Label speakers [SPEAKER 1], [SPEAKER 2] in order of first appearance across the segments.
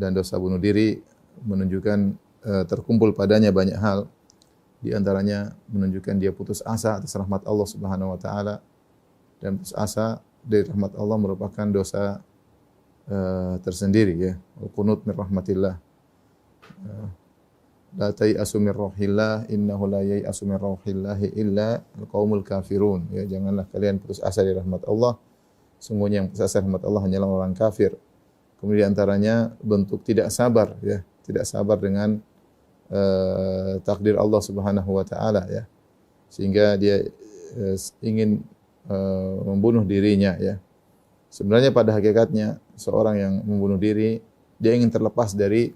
[SPEAKER 1] dan dosa bunuh diri menunjukkan terkumpul padanya banyak hal. Di antaranya menunjukkan dia putus asa atas rahmat Allah Subhanahu wa taala, dan putus asa dari rahmat Allah merupakan dosa tersendiri ya. Al-qunut min rahmatillah. La tai'asu min rauhillah innahu la yai'asu min rauhillah illa al-qaumul kafirun. Ya, janganlah kalian putus asa dari rahmat Allah. Sungguhnya yang putus asa dari rahmat Allah hanyalah orang kafir. Kemudian antaranya bentuk tidak sabar ya, tidak sabar dengan takdir Allah Subhanahu wa taala ya. Sehingga dia ingin membunuh dirinya ya. Sebenarnya pada hakikatnya seorang yang membunuh diri dia ingin terlepas dari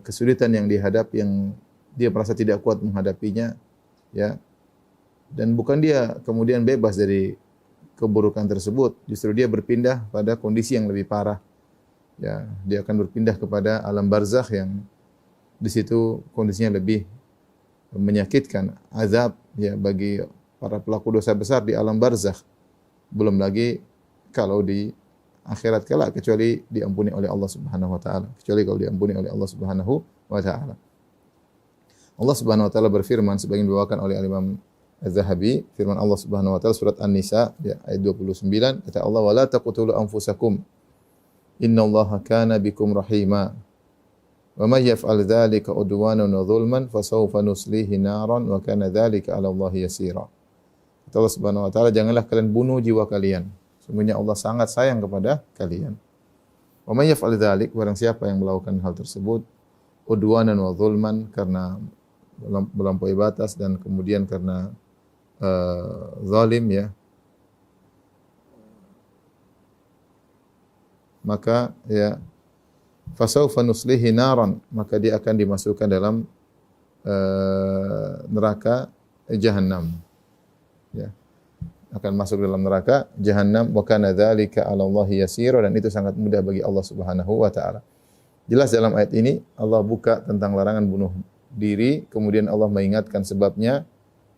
[SPEAKER 1] kesulitan yang dihadapi, yang dia merasa tidak kuat menghadapinya ya. Dan bukan dia kemudian bebas dari keburukan tersebut, justru dia berpindah pada kondisi yang lebih parah. Ya, dia akan berpindah kepada alam barzakh yang di situ kondisinya lebih menyakitkan, azab ya bagi para pelaku dosa besar di alam barzakh. Belum lagi kalau di akhirat kelak, kecuali diampuni oleh Allah Subhanahu wa taala. Kecuali kalau diampuni oleh Allah Subhanahu wa taala. Allah Subhanahu wa taala berfirman sebagaimana dibawakan oleh Imam Az-Zahabi, firman Allah Subhanahu wa taala surat An-Nisa ya, ayat 29, kata Allah, "Wala taqtulu anfusakum innallaha kana bikum rahima. Wa may yaf'al dzalika udwanan wa dzulman fasawfa nuslihi naran wa kana dzalika 'ala Allahi yasira." Kata Allah Subhanahu wa taala, janganlah kalian bunuh jiwa kalian. Sungguhnya Allah sangat sayang kepada kalian. Wa may yaf'al dzalik, barang siapa yang melakukan hal tersebut, udwanan wa dzulman, karena melampaui batas dan kemudian karena zalim ya, maka ya fasawfa nuslihi naran, maka dia akan dimasukkan dalam neraka jahanam ya, akan masuk dalam neraka jahanam. Wa kana dzalika 'ala Allahi yasira, dan itu sangat mudah bagi Allah Subhanahu wa taala. Jelas dalam ayat ini Allah buka tentang larangan bunuh diri, kemudian Allah mengingatkan sebabnya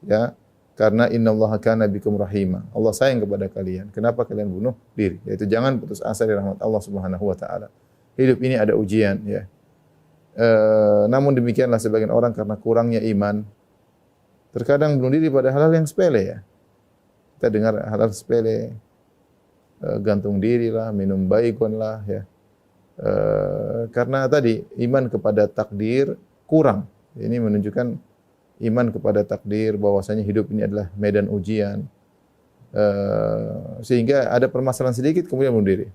[SPEAKER 1] ya, karena innallaha kana bikum rahima. Allah sayang kepada kalian. Kenapa kalian bunuh diri? Yaitu jangan putus asa dari rahmat Allah Subhanahu wa taala. Hidup ini ada ujian ya. Namun demikianlah sebagian orang karena kurangnya iman terkadang bunuh diri pada hal-hal yang sepele ya. Kita dengar hal-hal sepele, gantung diri lah, minum baygon lah ya. Karena tadi iman kepada takdir kurang. Ini menunjukkan iman kepada takdir, bahwasanya hidup ini adalah medan ujian. Sehingga ada permasalahan sedikit kemudian bunuh diri.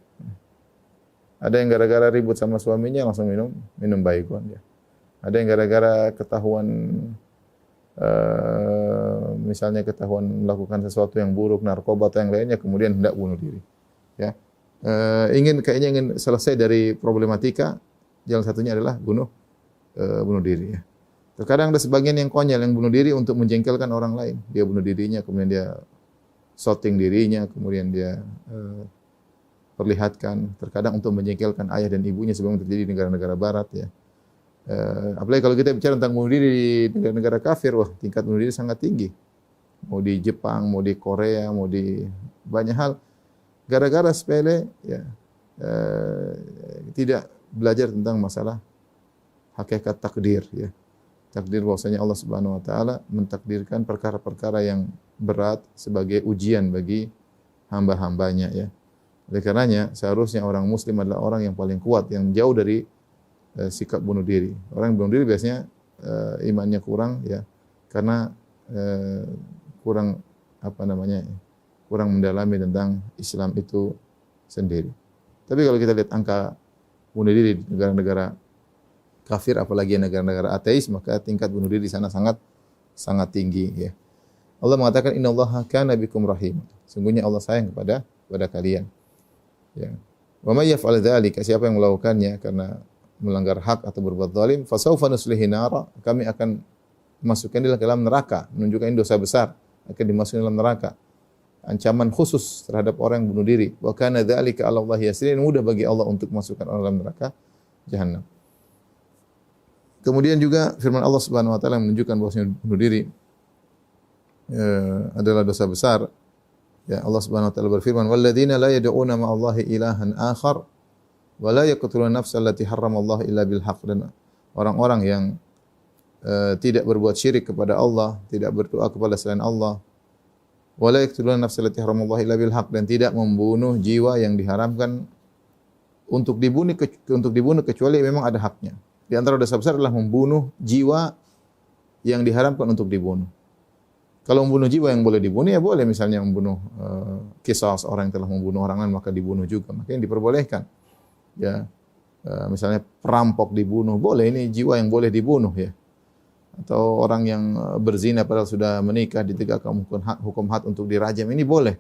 [SPEAKER 1] Ada yang gara-gara ribut sama suaminya langsung minum baygon ya. Ada yang gara-gara ketahuan misalnya ketahuan melakukan sesuatu yang buruk, narkoba atau yang lainnya, kemudian hendak bunuh diri. Ya. Kayaknya ingin selesai dari problematika, jalan satunya adalah bunuh diri ya. Terkadang ada sebagian yang konyol yang bunuh diri untuk menjengkelkan orang lain. Dia bunuh dirinya, kemudian dia shooting dirinya, kemudian dia perlihatkan, terkadang untuk menjengkelkan ayah dan ibunya, sebagaimana terjadi di negara-negara barat ya. Apalagi kalau kita bicara tentang bunuh diri di negara-negara kafir, wah tingkat bunuh diri sangat tinggi. Mau di Jepang, mau di Korea, mau di banyak hal, gara-gara sepele ya, tidak belajar tentang masalah hakikat takdir ya. Takdir bahwasanya Allah Subhanahu wa taala mentakdirkan perkara-perkara yang berat sebagai ujian bagi hamba-hambanya ya. Oleh karenanya seharusnya orang muslim adalah orang yang paling kuat, yang jauh dari sikap bunuh diri. Orang yang bunuh diri biasanya imannya kurang ya, karena kurang kurang mendalami tentang Islam itu sendiri. Tapi kalau kita lihat angka bunuh diri di negara-negara kafir, apalagi negara-negara ateis, maka tingkat bunuh diri di sana sangat tinggi ya. Allah mengatakan innallaha kana bikum rahim. Sungguhnya Allah sayang kepada kalian. Ya. Wa may yaf'al dzalika, siapa yang melakukannya karena melanggar hak atau berbuat zalim, fasawfa nuslihi nara, kami akan masukkan dia ke dalam neraka, menunjukkan ini dosa besar, akan dimasukkan dalam neraka. Ancaman khusus terhadap orang yang bunuh diri. Wa kana dzalika 'ala Allahi yasir, mudah bagi Allah untuk masukkan orang dalam neraka jahanam. Kemudian juga firman Allah Subhanahu wa taala menunjukkan bahwasanya bunuh diri adalah dosa besar. Ya, Allah Subhanahu wa taala berfirman, "Walladzina la yad'una ma'allahi ilahan akhar Wala yaqtulun nafsa allati harramallahu illa bil haqq, dan orang-orang yang tidak berbuat syirik kepada Allah, tidak berdoa kepada selain Allah. Wala yaqtulun nafsa allati harramallahu illa bil haqq, dan tidak membunuh jiwa yang diharamkan untuk dibunuh kecuali memang ada haknya. Di antara dosa besar adalah membunuh jiwa yang diharamkan untuk dibunuh. Kalau membunuh jiwa yang boleh dibunuh, ya boleh, misalnya membunuh qisas, orang yang telah membunuh orang lain maka dibunuh juga, maka yang diperbolehkan. Ya, misalnya perampok dibunuh, boleh, ini jiwa yang boleh dibunuh ya. Atau orang yang berzina padahal sudah menikah ditegakkan hukum had untuk dirajam, ini boleh.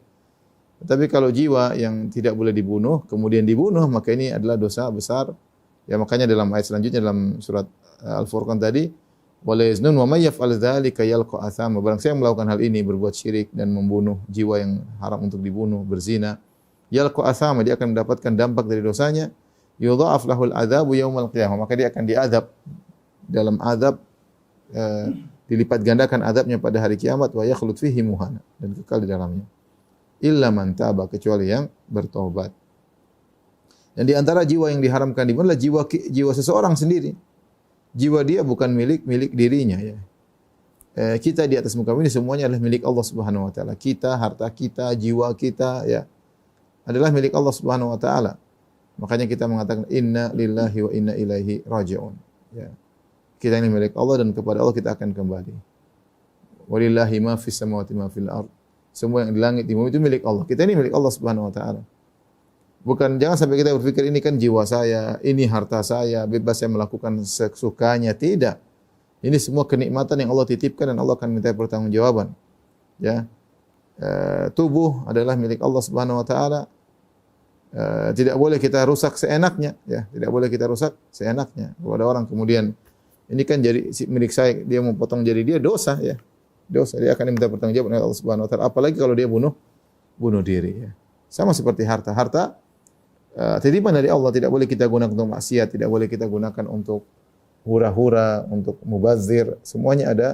[SPEAKER 1] Tapi kalau jiwa yang tidak boleh dibunuh kemudian dibunuh, maka ini adalah dosa besar. Ya, makanya dalam ayat selanjutnya dalam surat Al-Furqan tadi, wala yaznun wa may yaf'al dzalika yalqa athama, barang siapa yang melakukan hal ini, berbuat syirik dan membunuh jiwa yang haram untuk dibunuh, berzina, yalqa athama, dia akan mendapatkan dampak dari dosanya, yudha'af lahul adzabu yaumal qiyamah, maka dia akan diazab dalam azab, dilipat gandakan azabnya pada hari kiamat, wa yakhlud fihi muhana, dan kekal di dalamnya. Illa man taba, kecuali yang bertobat. Dan di antara jiwa yang diharamkan dibunuh adalah jiwa seseorang sendiri. Jiwa dia bukan milik dirinya ya. Kita di atas muka bumi ini semuanya adalah milik Allah Subhanahu wa taala. Kita, harta kita, jiwa kita ya adalah milik Allah Subhanahu wa taala. Makanya kita mengatakan inna lillahi wa inna ilaihi raji'un. Ya. Kita ini milik Allah dan kepada Allah kita akan kembali. Walillahi ma fis samawati ma fil ard. Semua yang di langit di bumi itu milik Allah. Kita ini milik Allah Subhanahu wa taala. Bukan, jangan sampai kita berpikir ini kan jiwa saya, ini harta saya, bebas saya melakukan sesukanya. Tidak. Ini semua kenikmatan yang Allah titipkan dan Allah akan minta pertanggungjawaban. Ya. Tubuh adalah milik Allah Subhanahu wa taala. Tidak boleh kita rusak seenaknya, ya. Tidak boleh kita rusak seenaknya. Kalau ada orang kemudian ini kan jadi milik saya, dia mau potong jari dia, dosa ya. Dosa, dia akan diminta pertanggungjawaban oleh Allah Subhanahu wa taala. Apalagi kalau dia bunuh diri ya. Sama seperti harta. Harta titipan dari Allah, tidak boleh kita gunakan untuk maksiat, tidak boleh kita gunakan untuk hura-hura, untuk mubazir. Semuanya ada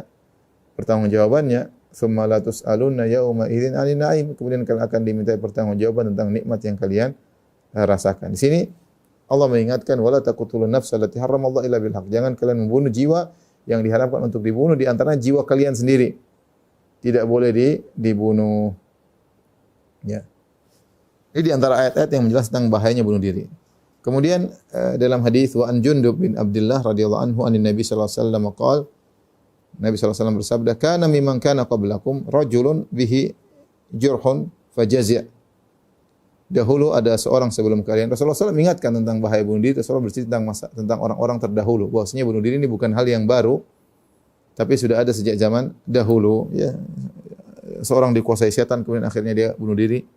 [SPEAKER 1] pertanggungjawabannya. Tsumma la tus'alunna yauma idzin 'anil na'im. Kemudian kalian akan diminta pertanggungjawaban tentang nikmat yang kalian rasakan. Di sini Allah mengingatkan wala taqtulun nafsa allati harramallahu illa bil haqq. Jangan kalian membunuh jiwa yang diharapkan untuk dibunuh, di antaranya jiwa kalian sendiri. Tidak boleh dibunuh. Ya. Ini di antara ayat-ayat yang menjelaskan tentang bahayanya bunuh diri. Kemudian dalam hadis wa an Jundub bin Abdullah radhiyallahu anhu anin Nabi sallallahu alaihi wasallam qala, Nabi sallallahu alaihi wasallam bersabda, kana mimman kana qablakum rajulun bihi jurhun fajazi'. Dahulu ada seorang sebelum kalian. Rasulullah SAW mengingatkan tentang bahaya bunuh diri. Rasulullah bercerita tentang orang-orang terdahulu. Bahwasanya bunuh diri ini bukan hal yang baru, tapi sudah ada sejak zaman dahulu. Ya, seorang dikuasai setan, kemudian akhirnya dia bunuh diri.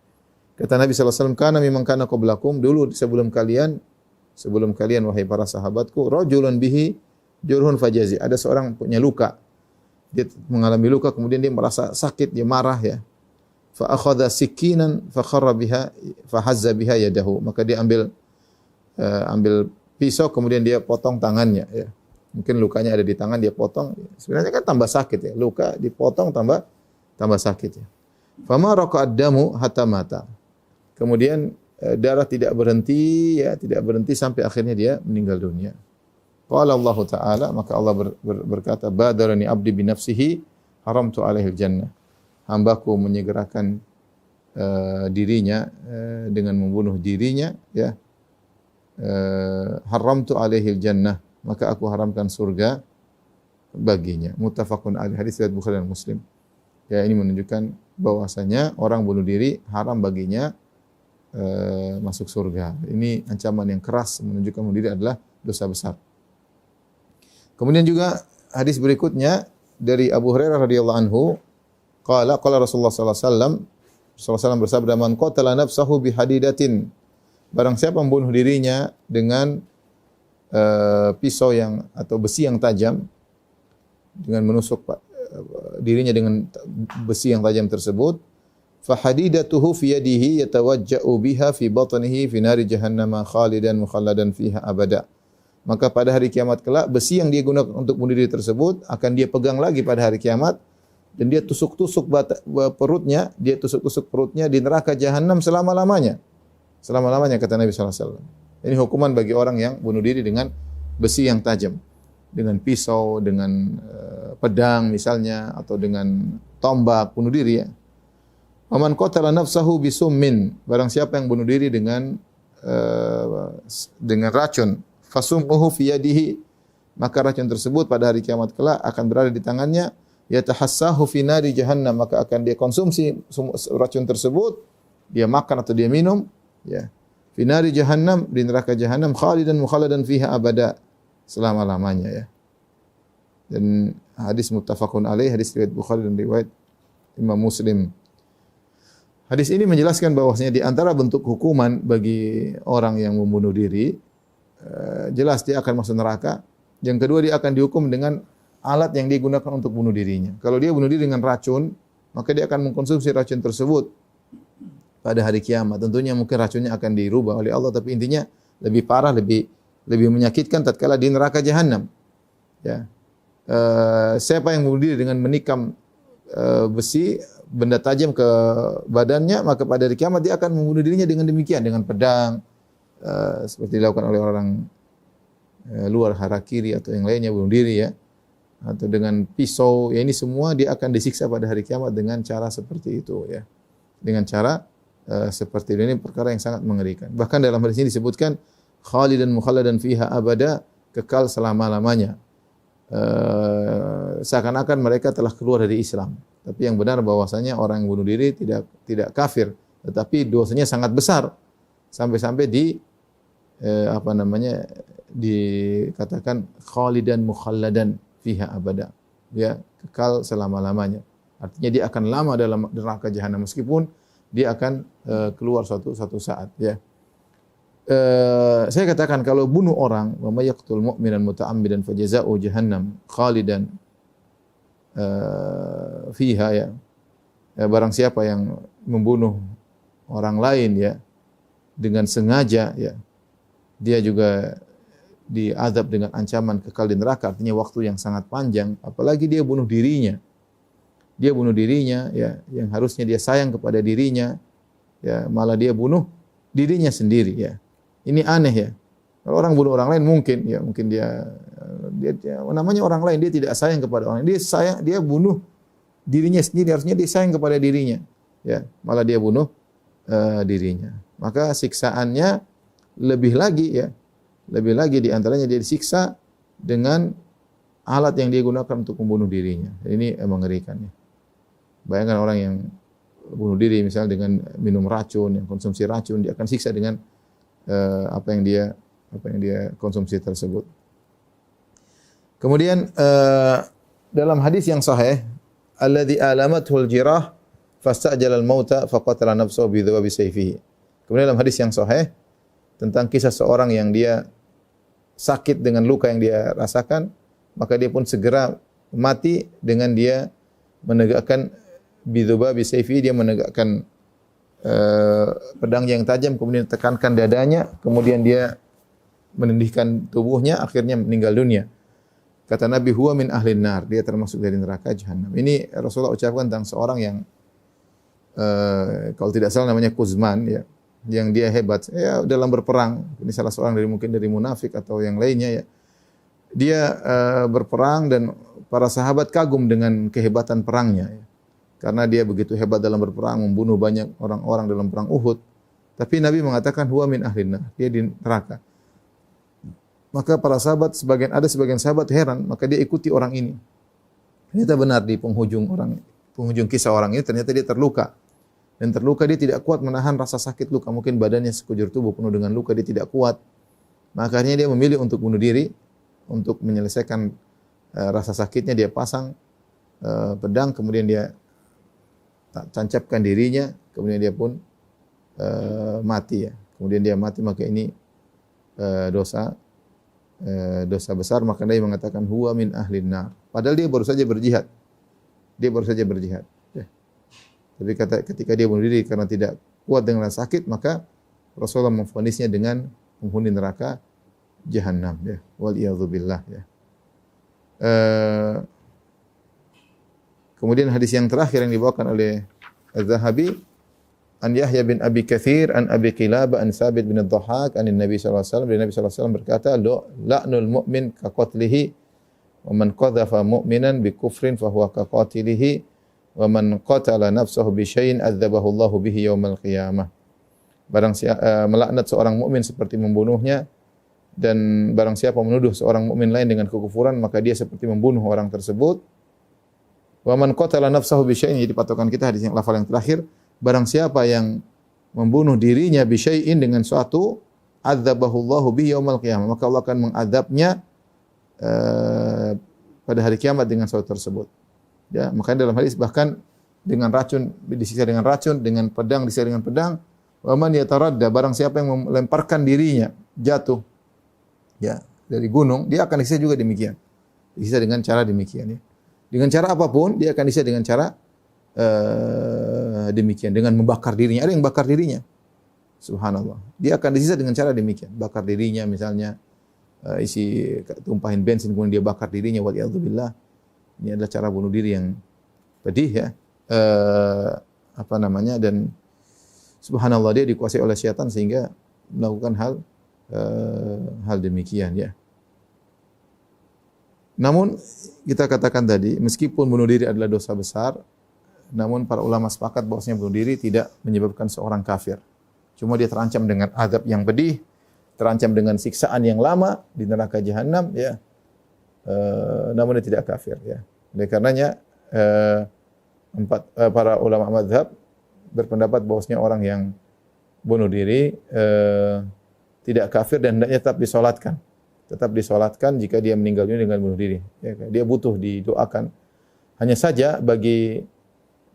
[SPEAKER 1] Kata Nabi SAW, kana mimman kana qablakum, dulu sebelum kalian wahai para sahabatku, rajulun bihi jurhun fajazi. Ada seorang punya luka. Dia mengalami luka, kemudian dia merasa sakit, dia marah ya. Fa akhadha sikinan fa kharra biha fa hazza biha yadahu, maka dia ambil pisau kemudian dia potong tangannya ya. Mungkin lukanya ada di tangan, dia potong. Sebenarnya kan tambah sakit ya. Luka dipotong tambah sakit ya. Fama raqa'ad damu hatta mata. Kemudian darah tidak berhenti sampai akhirnya dia meninggal dunia. Qala Allah Ta'ala, maka Allah berkata, badarani abdi bi nafsihi haramtu alaihi jannah. Hambaku menyegerakan dirinya dengan membunuh dirinya ya. Haramtu alaihi jannah, maka aku haramkan surga baginya. Muttafaqun alaih, hadis riwayat Bukhari dan Muslim. Ya, ini menunjukkan bahwasanya orang bunuh diri haram baginya masuk surga. Ini ancaman yang keras, menunjukkan bunuh diri adalah dosa besar. Kemudian juga hadis berikutnya dari Abu Hurairah radhiyallahu anhu, qala Rasulullah sallallahu alaihi wasallam bersabda, man qatala nafsahu bihadidatin, barang siapa membunuh dirinya dengan pisau yang atau besi yang tajam, dengan menusuk dirinya dengan besi yang tajam tersebut, fa hadidatuhu fi yadihi yatawajja'u biha fi batnihi fi nari jahannam khalidan mukhalladan fiha abada. Maka pada hari kiamat kelak, besi yang dia gunakan untuk bunuh diri tersebut akan dia pegang lagi pada hari kiamat, dan dia tusuk-tusuk perutnya, di neraka jahanam selama-lamanya. Selama-lamanya kata Nabi sallallahu alaihi wasallam. Ini hukuman bagi orang yang bunuh diri dengan besi yang tajam, dengan pisau, dengan pedang misalnya, atau dengan tombak, bunuh diri ya. Waman qatala nafsahu bisummin, barang siapa yang bunuh diri dengan racun, fasumuhu fi yadihi, maka racun tersebut pada hari kiamat kelak akan berada di tangannya, yatahassahu fi nari jahannam, maka akan dia konsumsi racun tersebut, dia makan atau dia minum, ya. Fi nari jahannam, di neraka jahannam, khalidan mukhalladan fiha abada, selama-lamanya ya. Dan hadis muttafaqun alaih, hadis riwayat Bukhari dan riwayat Imam Muslim. Hadis ini menjelaskan bahwasanya di antara bentuk hukuman bagi orang yang membunuh diri, jelas dia akan masuk neraka. Yang kedua, dia akan dihukum dengan alat yang digunakan untuk bunuh dirinya. Kalau dia bunuh diri dengan racun, maka dia akan mengkonsumsi racun tersebut pada hari kiamat. Tentunya mungkin racunnya akan dirubah oleh Allah, tapi intinya lebih parah, lebih menyakitkan tatkala di neraka jahanam. Ya. Siapa yang bunuh diri dengan menikam besi, benda tajam ke badannya, maka pada hari kiamat dia akan membunuh dirinya dengan demikian, dengan pedang, seperti dilakukan oleh orang luar harakiri atau yang lainnya, bunuh diri ya, atau dengan pisau. Ya, ini semua dia akan disiksa pada hari kiamat dengan cara seperti itu ya, dengan cara seperti ini. Perkara yang sangat mengerikan. Bahkan dalam hadis ini disebutkan khalidan mukhalladan fiha abada, kekal selama-lamanya. Seakan-akan mereka telah keluar dari Islam. Tapi yang benar bahwasanya orang yang bunuh diri tidak kafir, tetapi dosanya sangat besar sampai dikatakan khalidan mukhalladan fiha abada, ya, kekal selama-lamanya. Artinya dia akan lama dalam neraka jahanam meskipun dia akan keluar suatu saat ya. Saya katakan kalau bunuh orang, wa may yaqtul mu'minan muta'ammidan fajaza'u jahannam khalidan fiha ya. Barang siapa yang membunuh orang lain ya dengan sengaja ya, dia juga diazab dengan ancaman kekal di neraka, artinya waktu yang sangat panjang. Apalagi dia bunuh dirinya. Dia bunuh dirinya ya, yang harusnya dia sayang kepada dirinya ya, malah dia bunuh dirinya sendiri ya. Ini aneh ya. Kalau orang bunuh orang lain mungkin dia namanya orang lain, dia tidak sayang kepada orang lain. Dia bunuh dirinya sendiri, harusnya dia sayang kepada dirinya. Ya, malah dia bunuh dirinya. Maka siksaannya lebih lagi di antaranya dia disiksa dengan alat yang dia gunakan untuk membunuh dirinya. Ini mengerikan ya. Bayangkan orang yang bunuh diri misalnya dengan minum racun, yang konsumsi racun, dia akan siksa dengan apa yang dia konsumsi tersebut. Kemudian dalam hadis yang sahih, alladzi alamathul jirah fastajala al-mauta faqatala nafsahu bi dhawabi sayfihi. Kemudian dalam hadis yang sahih tentang kisah seorang yang dia sakit dengan luka yang dia rasakan, maka dia pun segera mati dengan dia menegakkan bi dhawabi sayfihi, dia menegakkan pedang yang tajam, kemudian tekankan dadanya, kemudian dia menindihkan tubuhnya, akhirnya meninggal dunia. Kata Nabi, huwa min ahlin nar, dia termasuk dari neraka jahanam. Ini Rasulullah ucapkan tentang seorang yang kalau tidak salah namanya Kuzman ya, yang dia hebat ya dalam berperang. Ini salah seorang mungkin dari munafik atau yang lainnya ya. Dia berperang dan para sahabat kagum dengan kehebatan perangnya ya. Karena dia begitu hebat dalam berperang, membunuh banyak orang-orang dalam perang Uhud. Tapi Nabi mengatakan huwa min ahlin nar, dia di neraka. Maka para sahabat sebagian sahabat heran, maka dia ikuti orang ini. Ternyata benar di penghujung kisah orang ini ternyata dia terluka. Dan terluka dia tidak kuat menahan rasa sakit luka, mungkin badannya sekujur tubuh penuh dengan luka, dia tidak kuat. Maka akhirnya dia memilih untuk bunuh diri, untuk menyelesaikan rasa sakitnya. Dia pasang pedang, kemudian dia tancapkan dirinya, kemudian dia pun mati ya. Kemudian dia mati, maka ini dosa besar. Maka Nabi mengatakan huwa min ahlin nar. Padahal dia baru saja berjihad. Ya. Tapi ketika dia bunuh diri karena tidak kuat dengan rasa sakit, maka Rasulullah memvonisnya dengan penghuni neraka jahanam ya. Wal iyadzubillah ya. Kemudian hadis yang terakhir yang dibawakan oleh Az-Zahabi, an Yahya bin Abi Katsir an Abi Qilabah an Tsabit bin Ad-Dhahhak an Nabi sallallahu alaihi wasallam, dari Nabi sallallahu alaihi wasallam berkata, la'nul mu'min ka qatlihi wa man qadhafa mu'minan bi kufrin fa huwa ka qatilihi wa man qatala nafsahu bi syai'in adzabahu Allahu bihi yaumal qiyamah. Melaknat seorang mukmin seperti membunuhnya, dan barang siapa menuduh seorang mukmin lain dengan kekufuran maka dia seperti membunuh orang tersebut. Wa man qatala nafsahu bi syai'in, jadi patokan kita hadis yang lafal yang terakhir, barang siapa yang membunuh dirinya bi syai'in dengan suatu, adzabahu Allahu bihi yaumal qiyamah, maka Allah akan mengadabnya pada hari kiamat dengan suatu tersebut. Ya, makanya dalam hadis bahkan dengan racun disiksa dengan racun, dengan pedang disiksa dengan pedang. Wa man yataradda, barang siapa yang melemparkan dirinya jatuh ya dari gunung, dia akan disiksa juga demikian. Disiksa dengan cara demikian ya. Dengan cara apapun dia akan disiksa dengan cara demikian, dengan membakar dirinya. Ada yang bakar dirinya. Subhanallah. Dia akan disiksa dengan cara demikian, bakar dirinya misalnya, isi tumpahin bensin kemudian dia bakar dirinya, waliyadzubillah. Ini adalah cara bunuh diri yang pedih ya. Dan subhanallah, dia dikuasai oleh syaitan sehingga melakukan hal demikian ya. Namun kita katakan tadi, meskipun bunuh diri adalah dosa besar, namun para ulama sepakat bahwasanya bunuh diri tidak menyebabkan seorang kafir. Cuma dia terancam dengan azab yang pedih, terancam dengan siksaan yang lama di neraka jahanam ya. Namun dia tidak kafir ya. Oleh karenanya para ulama mazhab berpendapat bahwasanya orang yang bunuh diri tidak kafir dan hendaknya tetap disolatkan jika dia meninggal dunia dengan bunuh diri. Ya, dia butuh didoakan. Hanya saja bagi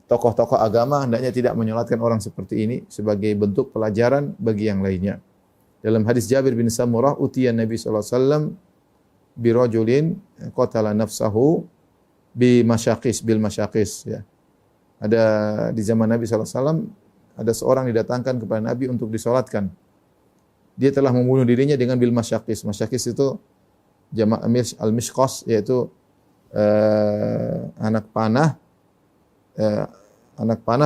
[SPEAKER 1] tokoh-tokoh agama hendaknya tidak menyolatkan orang seperti ini sebagai bentuk pelajaran bagi yang lainnya. Dalam hadis Jabir bin Samurah, utiyan Nabi sallallahu alaihi wasallam bi rajulin qatala nafsahu bil masyaqis ya. Ada di zaman Nabi sallallahu alaihi wasallam ada seorang didatangkan kepada Nabi untuk disolatkan. Dia telah membunuh dirinya dengan bil masyaqis. Masyaqis itu jamak al-mishqas, yaitu anak panah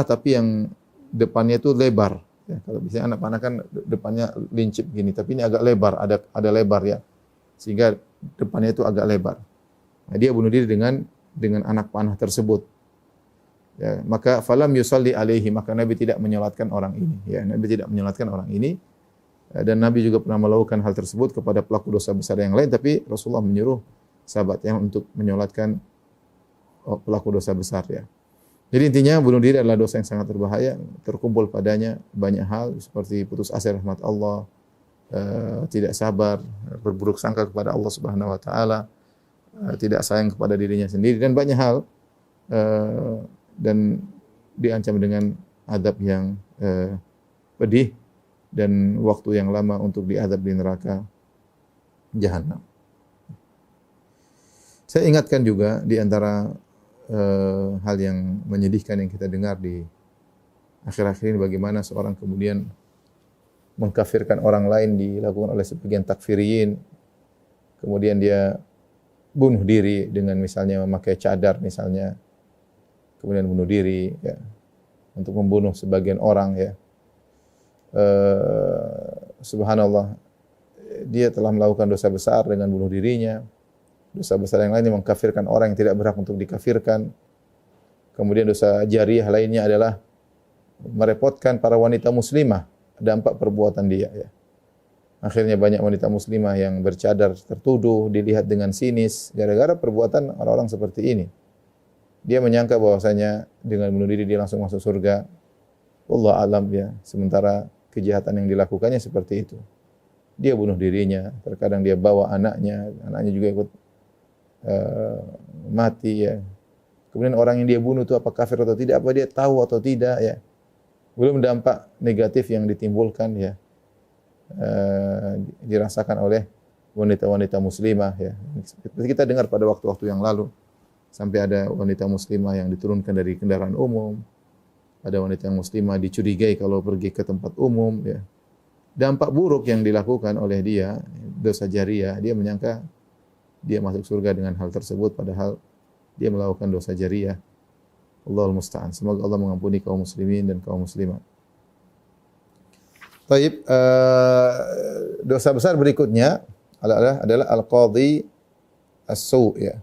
[SPEAKER 1] tapi yang depannya itu lebar. Ya, kalau biasanya anak panah kan depannya lincip gini, tapi ini agak lebar, ada lebar ya, sehingga depannya itu agak lebar. Nah, dia bunuh diri dengan anak panah tersebut. Ya, maka falam yusalli alaihi, maka Nabi tidak menyolatkan orang ini. Ya, Nabi tidak menyolatkan orang ini. Dan Nabi juga pernah melakukan hal tersebut kepada pelaku dosa besar yang lain, tapi Rasulullah menyuruh sahabatnya untuk menyolatkan pelaku dosa besar ya. Jadi intinya bunuh diri adalah dosa yang sangat berbahaya, terkumpul padanya banyak hal seperti putus asa rahmat Allah, tidak sabar, berburuk sangka kepada Allah Subhanahu wa taala, tidak sayang kepada dirinya sendiri dan banyak hal, dan diancam dengan azab yang pedih dan waktu yang lama untuk diazab di neraka jahanam. Saya ingatkan juga di antara hal yang menyedihkan yang kita dengar di akhir-akhir ini, bagaimana seorang kemudian mengkafirkan orang lain dilakukan oleh sebagian takfiriyin. Kemudian dia bunuh diri dengan misalnya memakai cadar misalnya. Kemudian bunuh diri ya, untuk membunuh sebagian orang ya. Subhanallah, dia telah melakukan dosa besar dengan bunuh dirinya. Dosa besar yang lainnya mengkafirkan orang yang tidak berhak untuk dikafirkan. Kemudian dosa jariah lainnya adalah merepotkan para wanita muslimah, dampak perbuatan dia ya. Akhirnya banyak wanita muslimah yang bercadar tertuduh, dilihat dengan sinis gara-gara perbuatan orang-orang seperti ini. Dia menyangka bahwasanya dengan bunuh diri dia langsung masuk surga. Wallahu alam ya. Sementara kejahatan yang dilakukannya seperti itu. Dia bunuh dirinya, terkadang dia bawa anaknya juga ikut mati ya. Kemudian orang yang dia bunuh itu apa kafir atau tidak, apa dia tahu atau tidak ya. Belum dampak negatif yang ditimbulkan ya, dirasakan oleh wanita-wanita muslimah ya. Seperti kita dengar pada waktu-waktu yang lalu, sampai ada wanita muslimah yang diturunkan dari kendaraan umum, ada wanita muslimah dicurigai kalau pergi ke tempat umum ya. Dampak buruk yang dilakukan oleh dia, dosa jariah, dia menyangka dia masuk surga dengan hal tersebut, padahal dia melakukan dosa jariah. Allahul musta'an. Semoga Allah mengampuni kaum muslimin dan kaum muslimat. Taib, dosa besar berikutnya adalah al-qadhi as-su' ya.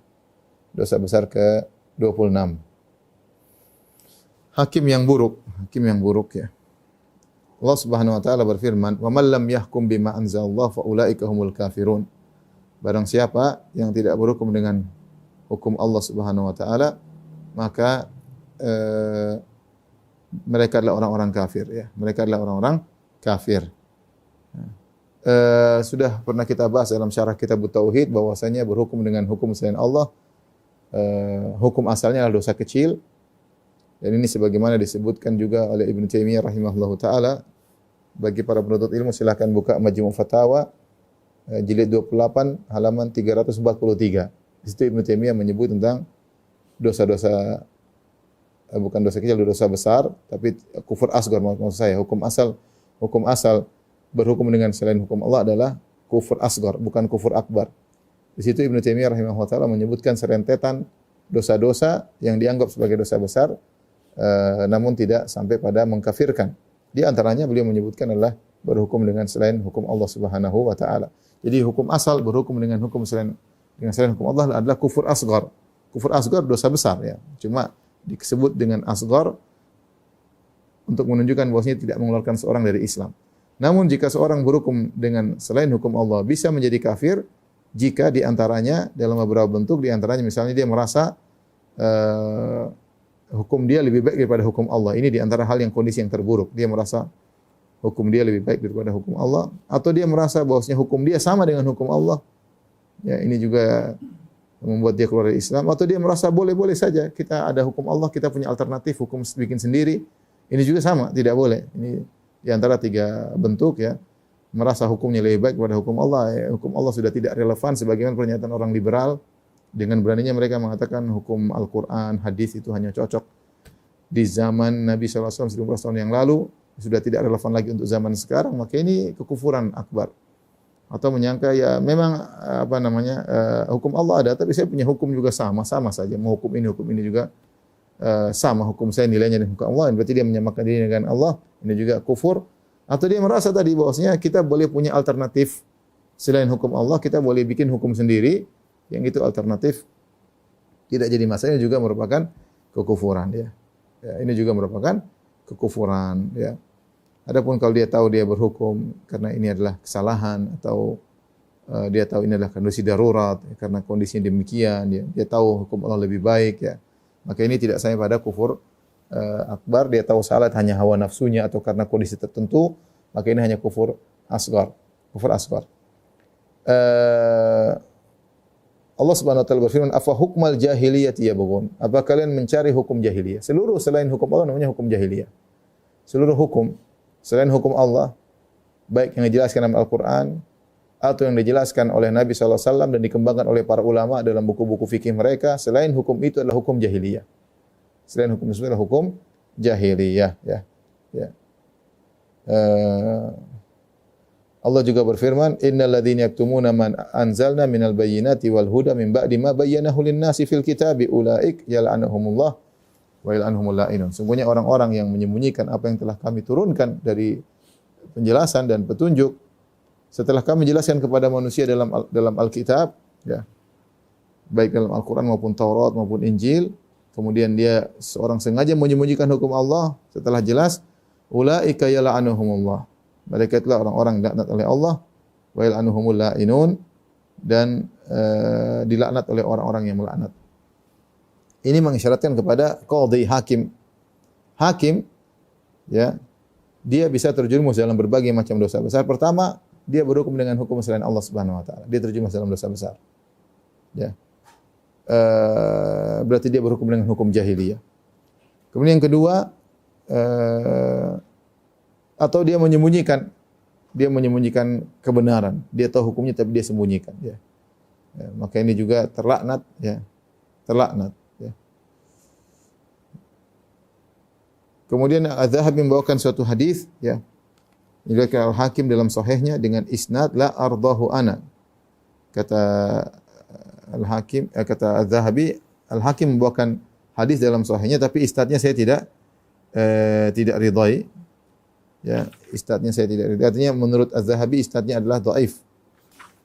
[SPEAKER 1] Dosa besar ke-26. Hakim yang buruk ya. Allah Subhanahu wa taala berfirman, "Wa man lam yahkum bima anzalallahu fa ulaika humul kafirun." Barang siapa yang tidak berhukum dengan hukum Allah Subhanahu wa taala, maka mereka adalah orang-orang kafir ya. Mereka adalah orang-orang kafir. Sudah pernah kita bahas dalam syarah kitab Tauhid bahwasanya berhukum dengan hukum selain Allah, hukum asalnya adalah dosa kecil. Dan ini sebagaimana disebutkan juga oleh Ibnu Taimiyah rahimahullahu taala. Bagi para penuntut ilmu silakan buka Majmu' Fatawa jilid 28 halaman 343. Di situ Ibnu Taimiyah menyebut tentang dosa-dosa bukan dosa kecil, dosa besar, tapi kufur asghar maksud saya. Hukum asal berhukum dengan selain hukum Allah adalah kufur asghar, bukan kufur akbar. Di situ Ibnu Taimiyah rahimahullahu taala menyebutkan serentetan dosa-dosa yang dianggap sebagai dosa besar, namun tidak sampai pada mengkafirkan. Di antaranya beliau menyebutkan adalah berhukum dengan selain hukum Allah Subhanahu wa taala. Jadi hukum asal berhukum dengan selain hukum Allah adalah kufur asghar. Kufur asghar dosa besar ya. Cuma disebut dengan asghar untuk menunjukkan bahwasanya tidak mengeluarkan seorang dari Islam. Namun jika seorang berhukum dengan selain hukum Allah bisa menjadi kafir jika di antaranya dalam beberapa bentuk, di antaranya misalnya dia merasa hukum dia lebih baik daripada hukum Allah. Ini di antara hal yang kondisi yang terburuk. Dia merasa hukum dia lebih baik daripada hukum Allah, atau dia merasa bahwasanya hukum dia sama dengan hukum Allah. Ya, ini juga membuat dia keluar dari Islam. Atau dia merasa boleh-boleh saja, kita ada hukum Allah, kita punya alternatif hukum bikin sendiri. Ini juga sama, tidak boleh. Ini di antara tiga bentuk ya. Merasa hukumnya lebih baik daripada hukum Allah. Ya, hukum Allah sudah tidak relevan sebagaimana pernyataan orang liberal. Dengan beraninya mereka mengatakan hukum Al-Quran, hadis itu hanya cocok di zaman Nabi SAW 14 tahun yang lalu, sudah tidak relevan lagi untuk zaman sekarang, maka ini kekufuran akbar. Atau menyangka ya memang hukum Allah ada, tapi saya punya hukum juga sama saja. Mau hukum ini juga sama hukum saya nilainya dengan hukum Allah, berarti dia menyamakan diri dengan Allah, ini juga kufur. Atau dia merasa tadi bahwasanya kita boleh punya alternatif selain hukum Allah, kita boleh bikin hukum sendiri. Yang itu alternatif tidak jadi masalah, ini juga merupakan kekufuran ya. Ya, ini juga merupakan kekufuran ya. Adapun kalau dia tahu dia berhukum karena ini adalah kesalahan, atau dia tahu ini adalah kondisi darurat ya, karena kondisinya demikian ya, dia tahu hukum Allah lebih baik ya, maka ini tidak sampai pada kufur akbar. Dia tahu salah hanya hawa nafsunya atau karena kondisi tertentu, maka ini hanya kufur asghar. Kufur asghar. Allah Subhanahu wa taala berfirman, "Afa hukmal jahiliyati yabghun?" Apa kalian mencari hukum jahiliyah? Seluruh selain hukum Allah namanya hukum jahiliyah. Seluruh hukum selain hukum Allah, baik yang dijelaskan dalam Al-Qur'an atau yang dijelaskan oleh Nabi sallallahu alaihi wasallam dan dikembangkan oleh para ulama dalam buku-buku fikih mereka, selain hukum itu adalah hukum jahiliyah. Selain hukum itu adalah hukum jahiliyah ya. Ya. Allah juga berfirman, "Innal ladzina yaktumuna man anzalna minal bayyinati wal huda min ba'di ma bayyanahu lin-nasi fil kitabi ulaik yal'anuhumullah wa yal'anuhumul la'inun." Sungguhnya orang-orang yang menyembunyikan apa yang telah kami turunkan dari penjelasan dan petunjuk setelah kami jelaskan kepada manusia dalam Alkitab ya. Baik dalam Al-Qur'an maupun Taurat maupun Injil, kemudian dia seorang sengaja menyembunyikan hukum Allah setelah jelas, ulaika yal'anuhumullah. Mereka itulah orang-orang dilaknat oleh Allah, wa yal'anuhumul la'inun, dan dilaknat oleh orang-orang yang melaknat. Ini mengisyaratkan kepada qadhi hakim. Hakim ya, dia bisa terjerumus dalam berbagai macam dosa besar. Pertama, dia berhukum dengan hukum selain Allah Subhanahu wa taala. Dia terjerumus dalam dosa besar. Ya. Berarti dia berhukum dengan hukum jahiliyah. Kemudian yang kedua, atau dia menyembunyikan kebenaran. Dia tahu hukumnya tapi dia sembunyikan ya. Ya, maka ini juga terlaknat ya. Terlaknat ya. Kemudian Az-Zahabi membawakan suatu hadis ya. Diriwayatkan Al-Hakim dalam sahihnya dengan isnad la ardahu ana. Kata Al-Hakim kata Az-Zahabi, Al-Hakim membawakan hadis dalam sahihnya tapi isnadnya saya tidak ridai. Ya, isnadnya saya tidak ridho. Artinya menurut Az-Zahabi isnadnya adalah dhaif.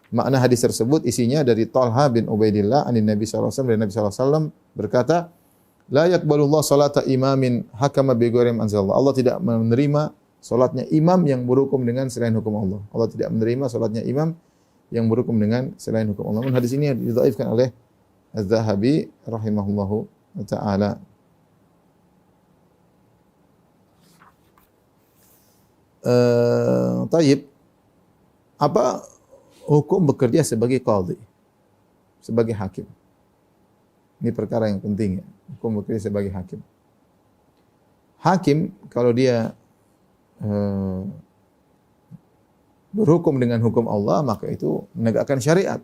[SPEAKER 1] Makna hadis tersebut isinya dari Talha bin Ubaidillah anin Nabi sallallahu alaihi wasallam, dari Nabi sallallahu alaihi wasallam berkata, la yaqbalullah salata imamin hakama bi ghairi anzalallah. Allah tidak menerima salatnya imam yang berhukum dengan selain hukum Allah. Allah tidak menerima salatnya imam yang berhukum dengan selain hukum Allah. Namun hadis ini didhaifkan oleh Az-Zahabi rahimahullahu taala. Taib, apa hukum bekerja sebagai qadhi, sebagai hakim? Ini perkara yang penting ya. Hukum bekerja sebagai hakim. Hakim kalau dia berhukum dengan hukum Allah, maka itu menegakkan syariat.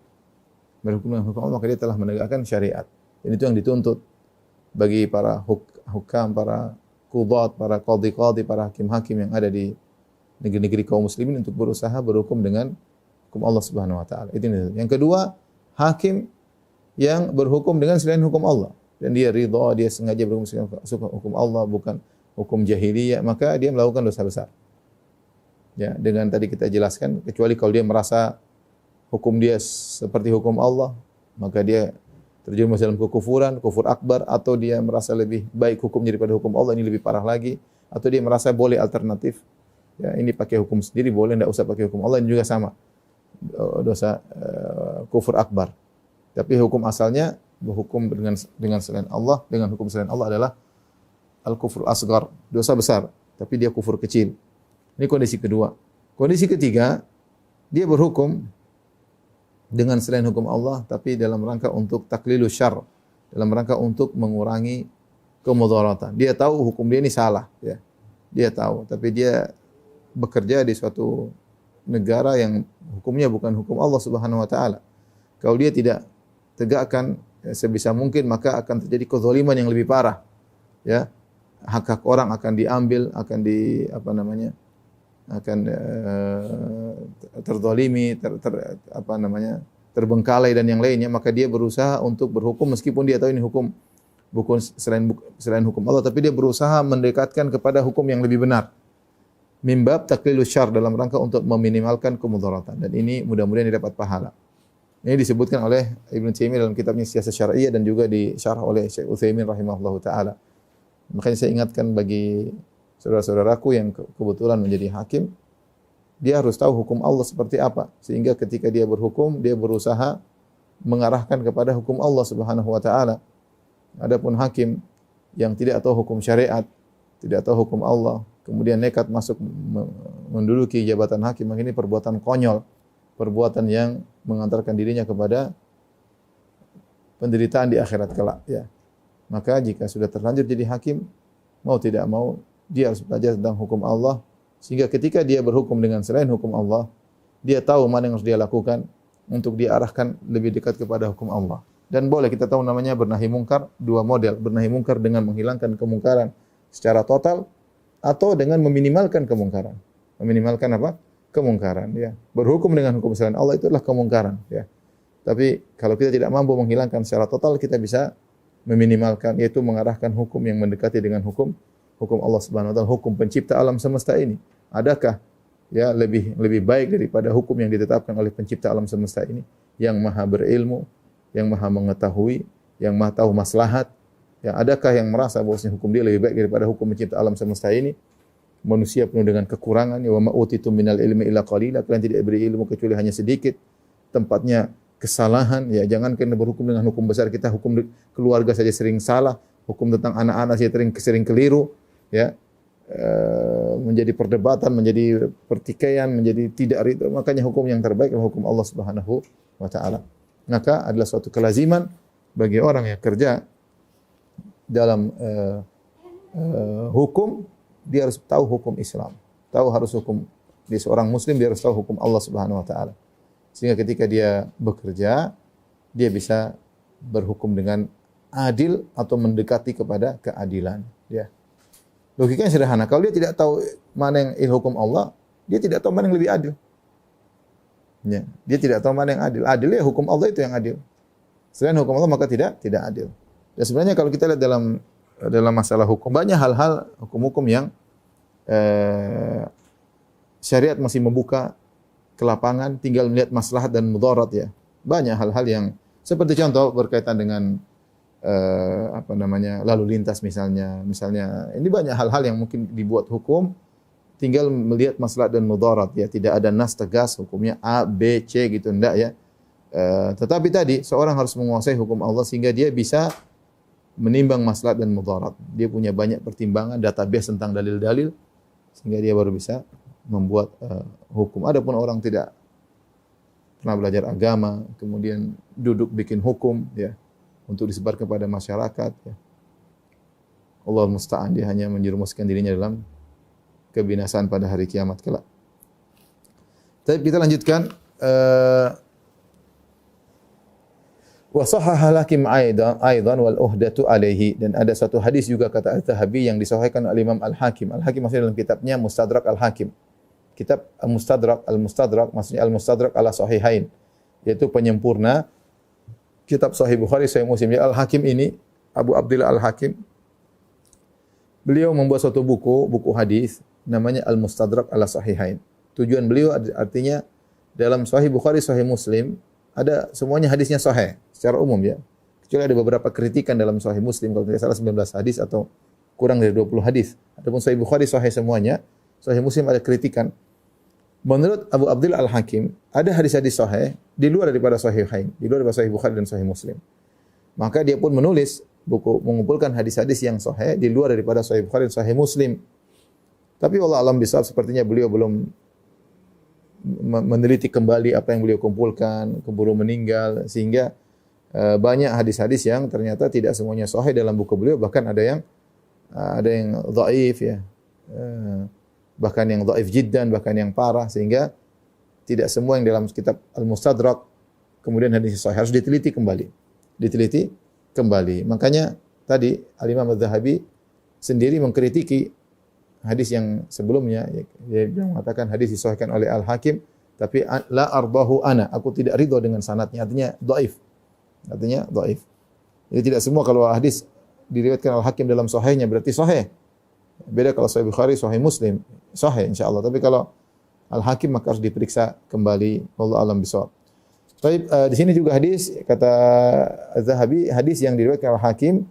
[SPEAKER 1] Berhukum dengan hukum Allah, maka dia telah menegakkan syariat. Dan itu yang dituntut bagi para hukam, para qudat, para qadhi-qadhi, para hakim-hakim yang ada di negeri-negeri kaum muslimin untuk berusaha berhukum dengan hukum Allah Subhanahu wa taala. Itu yang kedua, hakim yang berhukum dengan selain hukum Allah dan dia ridha, dia sengaja berhukum dengan hukum Allah bukan hukum jahiliyah, maka dia melakukan dosa besar. Ya, dengan tadi kita jelaskan, kecuali kalau dia merasa hukum dia seperti hukum Allah, maka dia terjerumus dalam kekufuran, kufur akbar, atau dia merasa lebih baik hukumnya daripada hukum Allah, ini lebih parah lagi, atau dia merasa boleh alternatif. Ya, ini pakai hukum sendiri boleh, tidak usah pakai hukum Allah, ini juga sama dosa kufur akbar. Tapi hukum asalnya berhukum dengan selain Allah, dengan hukum selain Allah adalah al-kufur asgar, dosa besar, tapi dia kufur kecil. Ini kondisi kedua. Kondisi ketiga, dia berhukum dengan selain hukum Allah, tapi dalam rangka untuk taklilus syarr, dalam rangka untuk mengurangi kemudaratan. Dia tahu hukum dia ini salah, ya. Dia tahu, tapi dia bekerja di suatu negara yang hukumnya bukan hukum Allah Subhanahu wa taala. Kalau dia tidak tegakkan sebisa mungkin, maka akan terjadi kezaliman yang lebih parah. Ya. Hak-hak orang akan diambil, akan terzalimi, terbengkalai dan yang lainnya, maka dia berusaha untuk berhukum meskipun dia tahu ini hukum bukan selain hukum Allah, tapi dia berusaha mendekatkan kepada hukum yang lebih benar. Mimbab taklilus syarr, dalam rangka untuk meminimalkan kemudaratan, dan ini mudah-mudahan dia dapat pahala. Ini disebutkan oleh Ibnu Taimiyah dalam kitabnya Siyasah Syar'iyyah dan juga disyarah oleh Syekh Utsaimin rahimahullahu taala. Makanya saya ingatkan bagi saudara-saudaraku yang kebetulan menjadi hakim, dia harus tahu hukum Allah seperti apa, sehingga ketika dia berhukum, dia berusaha mengarahkan kepada hukum Allah Subhanahu wa taala. Adapun hakim yang tidak tahu hukum syariat, tidak tahu hukum Allah, kemudian nekat masuk menduduki jabatan hakim, ini perbuatan konyol, perbuatan yang mengantarkan dirinya kepada penderitaan di akhirat kelak, ya. Maka jika sudah terlanjur jadi hakim, mau tidak mau dia harus belajar tentang hukum Allah, sehingga ketika dia berhukum dengan selain hukum Allah, dia tahu mana yang harus dia lakukan untuk diarahkan lebih dekat kepada hukum Allah. Dan boleh kita tahu namanya bernahi mungkar, dua model, bernahi mungkar dengan menghilangkan kemungkaran secara total, atau dengan meminimalkan kemungkaran. Meminimalkan apa? Kemungkaran, ya. Berhukum dengan hukum selain Allah itu adalah kemungkaran, ya. Tapi kalau kita tidak mampu menghilangkan secara total, kita bisa meminimalkan, yaitu mengarahkan hukum yang mendekati dengan hukum Allah Subhanahu wa taala, hukum pencipta alam semesta ini. Adakah ya lebih baik daripada hukum yang ditetapkan oleh pencipta alam semesta ini, yang maha berilmu, yang maha mengetahui, yang maha tahu maslahat? Ya, adakah yang merasa bahwasanya hukum dia lebih baik daripada hukum pencipta alam semesta ini? Manusia penuh dengan kekurangan, ya, wa ma utitum minal ilmi illa qalila, kalian tidak diberi ilmu kecuali hanya sedikit. Tempatnya kesalahan, ya, jangankan berhukum dengan hukum besar, kita hukum keluarga saja sering salah, hukum tentang anak-anak saja sering keliru, ya. Menjadi perdebatan, menjadi pertikaian, menjadi tidak ridho. Makanya hukum yang terbaik adalah hukum Allah Subhanahu wa taala. Maka adalah suatu kelaziman bagi orang yang kerja dalam hukum, dia harus tahu hukum Islam, harus hukum, dia seorang muslim, dia harus tahu hukum Allah Subhanahu wa taala. Sehingga ketika dia bekerja, dia bisa berhukum dengan adil atau mendekati kepada keadilan, ya. Logikanya sederhana. Kalau dia tidak tahu mana yang hukum Allah, dia tidak tahu mana yang lebih adil. Ya, dia tidak tahu mana yang adil. Adil ya hukum Allah itu yang adil. Selain hukum Allah maka tidak adil. Dan sebenarnya kalau kita lihat dalam masalah hukum, banyak hal-hal hukum-hukum yang syariat masih membuka ke lapangan, tinggal melihat maslahat dan mudarat ya. Banyak hal-hal yang seperti contoh berkaitan dengan lalu lintas misalnya ini banyak hal-hal yang mungkin dibuat hukum, tinggal melihat maslahat dan mudarat ya. Tidak ada nas tegas hukumnya A, B, C gitu enggak ya. Tetapi tadi seorang harus menguasai hukum Allah sehingga dia bisa menimbang maslahat dan mudarat. Dia punya banyak pertimbangan, database tentang dalil-dalil sehingga dia baru bisa membuat hukum. Adapun orang tidak pernah belajar agama, kemudian duduk bikin hukum ya untuk disebar kepada masyarakat ya. Allah musta'an, dia hanya menjerumuskan dirinya dalam kebinasaan pada hari kiamat kelak. Tapi kita lanjutkan wa sahhaha Hakim aidan wal uhdatu alaihi, dan ada satu hadis juga kata Az-Zahabi yang disahihkan oleh Imam Al-Hakim. Al-Hakim maksudnya dalam kitabnya Mustadrak Al-Hakim. Kitab Al-Mustadrak maksudnya Al-Mustadrak ala Sahihain, yaitu penyempurna kitab Sahih Bukhari, Sahih Muslim. Ya, Al-Hakim ini, Abu Abdullah Al-Hakim, beliau membuat suatu buku hadis namanya Al-Mustadrak ala Sahihain. Tujuan beliau artinya dalam Sahih Bukhari, Sahih Muslim ada semuanya hadisnya sahih secara umum ya. Kecuali ada beberapa kritikan dalam Sahih Muslim, kalau tidak salah 19 hadis atau kurang dari 20 hadis. Adapun Sahih Bukhari sahih semuanya, Sahih Muslim ada kritikan. Menurut Abu Abdullah Al-Hakim, ada hadis-hadis sahih di luar daripada Sahihain, di luar daripada Sahih Bukhari dan Sahih Muslim. Maka dia pun menulis buku mengumpulkan hadis-hadis yang sahih di luar daripada Sahih Bukhari dan Sahih Muslim. Tapi wallah alam bisawab, sepertinya beliau belum meneliti kembali apa yang beliau kumpulkan, keburu meninggal, sehingga banyak hadis-hadis yang ternyata tidak semuanya sahih dalam buku beliau, bahkan ada yang dhaif ya. Bahkan yang dhaif jiddan, bahkan yang parah, sehingga tidak semua yang dalam kitab Al-Mustadrak kemudian hadis sahih, harus diteliti kembali. Makanya tadi Al-Imam Az-Zahabi sendiri mengkritiki hadis yang sebelumnya, dia mengatakan hadis disahihkan oleh Al-Hakim tapi la ardahu ana, aku tidak ridho dengan sanadnya, artinya dhaif. Jadi tidak semua kalau hadis diriwayatkan Al-Hakim dalam sahihnya berarti sahih. Beda kalau Sahih Bukhari, Sahih Muslim, sahih insyaallah. Tapi kalau Al-Hakim maka harus diperiksa kembali. Wallahu a'lam bishawab. Baik, di sini juga hadis kata Az-Zahabi, hadis yang diriwayatkan Al-Hakim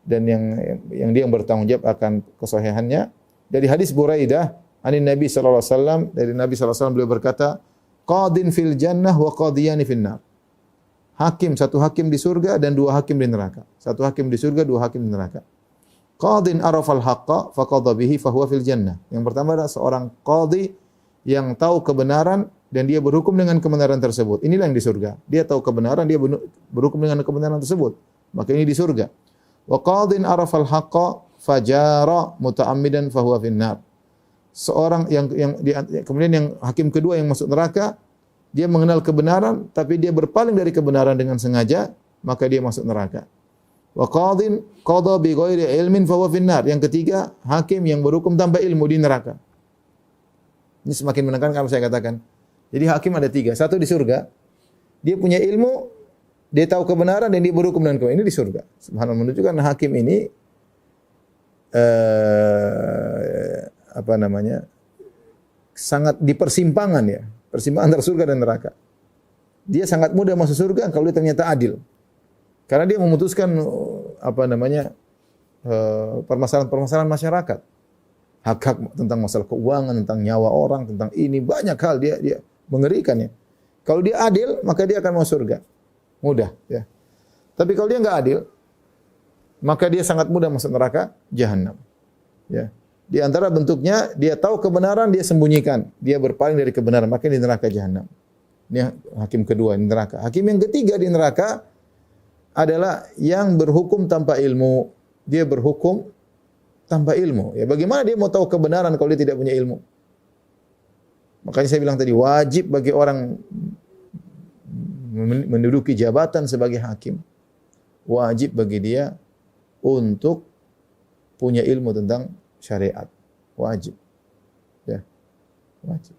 [SPEAKER 1] dan yang dia yang bertanggung jawab akan kesahihannya. Dari hadis Buraidah, anin Nabi sallallahu alaihi wasallam, dari Nabi sallallahu alaihi wasallam beliau berkata, qadin fil jannah wa qadiyani fin nar. Satu hakim di surga dan dua hakim di neraka. Satu hakim di surga, dua hakim di neraka. Qadin arafal haqqa faqadha bihi fahuwa fil jannah. Yang pertama adalah seorang qadhi yang tahu kebenaran dan dia berhukum dengan kebenaran tersebut. Inilah yang di surga. Dia tahu kebenaran, dia berhukum dengan kebenaran tersebut. Maka ini di surga. Wa qadin arafal haqqa fajara muta'ammidan fahuwa finnar. Seorang kemudian yang hakim kedua yang masuk neraka, dia mengenal kebenaran tapi dia berpaling dari kebenaran dengan sengaja, maka dia masuk neraka. Wa qadin qada bi ghairi ilmin fa huwa finnar. Yang ketiga, hakim yang berhukum tanpa ilmu di neraka. Ini semakin menekankan apa saya katakan. Jadi hakim ada tiga. Satu di surga, dia punya ilmu, dia tahu kebenaran dan dia berhukum dengan kebenaran. Ini di surga. Subhanallah, menunjukkan hakim ini sangat di persimpangan ya. Persimpangan antara surga dan neraka. Dia sangat mudah masuk surga kalau dia ternyata adil. Karena dia memutuskan permasalahan-permasalahan masyarakat. Hak-hak tentang masalah keuangan, tentang nyawa orang, tentang ini banyak hal dia mengerikan ya. Kalau dia adil, maka dia akan masuk surga. Mudah ya. Tapi kalau dia enggak adil, maka dia sangat mudah masuk neraka jahanam. Ya. Di antara bentuknya dia tahu kebenaran, dia sembunyikan, dia berpaling dari kebenaran, maka di neraka jahanam. Ini hakim kedua di neraka. Hakim yang ketiga di neraka adalah yang berhukum tanpa ilmu. Dia berhukum tanpa ilmu. Ya, bagaimana dia mau tahu kebenaran kalau dia tidak punya ilmu? Makanya saya bilang tadi, wajib bagi orang menduduki jabatan sebagai hakim, wajib bagi dia untuk punya ilmu tentang syariat. Wajib. Ya. Wajib.